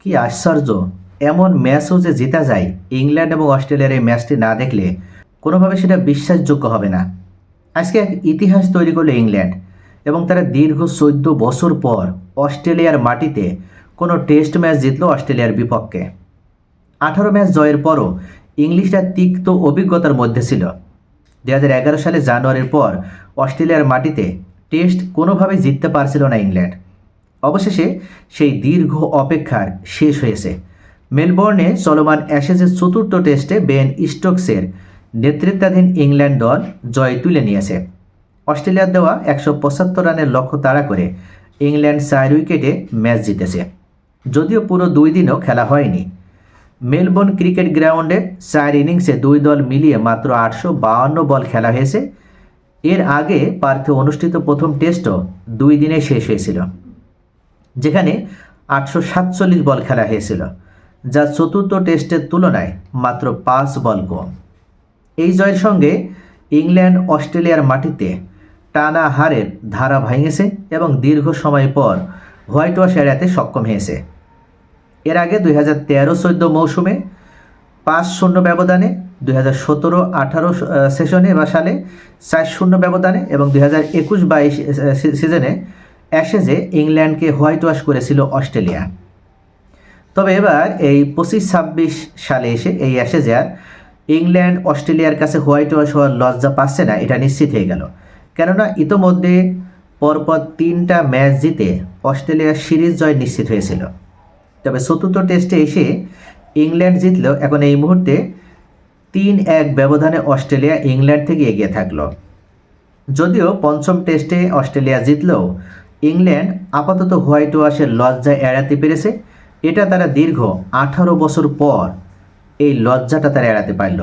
কি আশ্চর্য! এমন ম্যাচও যে জেতা যায়, ইংল্যান্ড এবং অস্ট্রেলিয়ার এই ম্যাচটি না দেখলে কোনোভাবে সেটা বিশ্বাসযোগ্য হবে না। আজকে এক ইতিহাস তৈরি করলো ইংল্যান্ড, এবং তারা দীর্ঘ 14 বছর পর অস্ট্রেলিয়ার মাটিতে কোনো টেস্ট ম্যাচ জিতল অস্ট্রেলিয়ার বিপক্ষে। 18 ম্যাচ জয়ের পরও ইংলিশরা তিক্ত অভিজ্ঞতার মধ্যে ছিল। 2011 সালে জানুয়ারির পর অস্ট্রেলিয়ার মাটিতে টেস্ট কোনোভাবেই জিততে পারছিল না ইংল্যান্ড। অবশেষে সেই দীর্ঘ অপেক্ষার শেষ হয়েছে। মেলবোর্নে চলমান অ্যাশেজের চতুর্থ টেস্টে বেন স্টোকসের নেতৃত্বাধীন ইংল্যান্ড দল জয় তুলে নিয়েছে। অস্ট্রেলিয়ার দেওয়া 175 রানের লক্ষ্য তাড়া করে ইংল্যান্ড 4 উইকেটে ম্যাচ জিতেছে, যদিও পুরো 2 দিনও খেলা হয়নি। মেলবোর্ন ক্রিকেট গ্রাউন্ডে 4 ইনিংসে 2 দল মিলিয়ে মাত্র 852 বল খেলা হয়েছে। এর আগে পার্থে অনুষ্ঠিত প্রথম টেস্টও 2 দিনে শেষ হয়েছিল, যেখানে 847 বল খেলা হয়েছিল, যা চতুর্থ টেস্টের তুলনায় মাত্র 5 বল কম। এই জয়ের সঙ্গে ইংল্যান্ড অস্ট্রেলিয়ার মাটিতে টানা হারের ধারা ভেঙেছে এবং দীর্ঘ সময় পর হোয়াইট ওয়াশ এড়াতে সক্ষম হয়েছে। এর আগে 2013-14 মৌসুমে 5-0 ব্যবধানে, 2017-18 সেশনে বা সালে 4-0 ব্যবধানে এবং 2021-22 সিজনে অ্যাশেজে ইংল্যান্ডকে হোয়াইট ওয়াশ করেছিল অস্ট্রেলিয়া। তবে এবার এই 25-26 সালে এসে এই অ্যাশেজে আর ইংল্যান্ড অস্ট্রেলিয়ার কাছে হোয়াইট ওয়াশ হওয়ার লজ্জা পাচ্ছে না, এটা নিশ্চিত হয়ে গেল। কেননা ইতোমধ্যে পরপর 3টা ম্যাচ জিতে অস্ট্রেলিয়ার সিরিজ জয় নিশ্চিত হয়েছিল। তবে চতুর্থ টেস্টে এসে ইংল্যান্ড জিতলেও এখন এই মুহূর্তে 3-1 ব্যবধানে অস্ট্রেলিয়া ইংল্যান্ড থেকে এগিয়ে থাকলো। যদিও পঞ্চম টেস্টে অস্ট্রেলিয়া জিতলেও ইংল্যান্ড আপাতত হোয়াইট ওয়াশের লজ্জা এড়াতে পেরেছে। এটা তারা দীর্ঘ 18 বছর পর এই লজ্জাটা তারা এড়াতে পারল।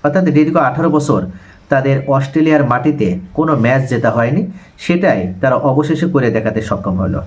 অর্থাৎ দীর্ঘ 18 বছর তাদের অস্ট্রেলিয়ার মাটিতে কোনো ম্যাচ জেতা হয়নি, সেটাই তারা অবশেষে করে দেখাতে সক্ষম হলো।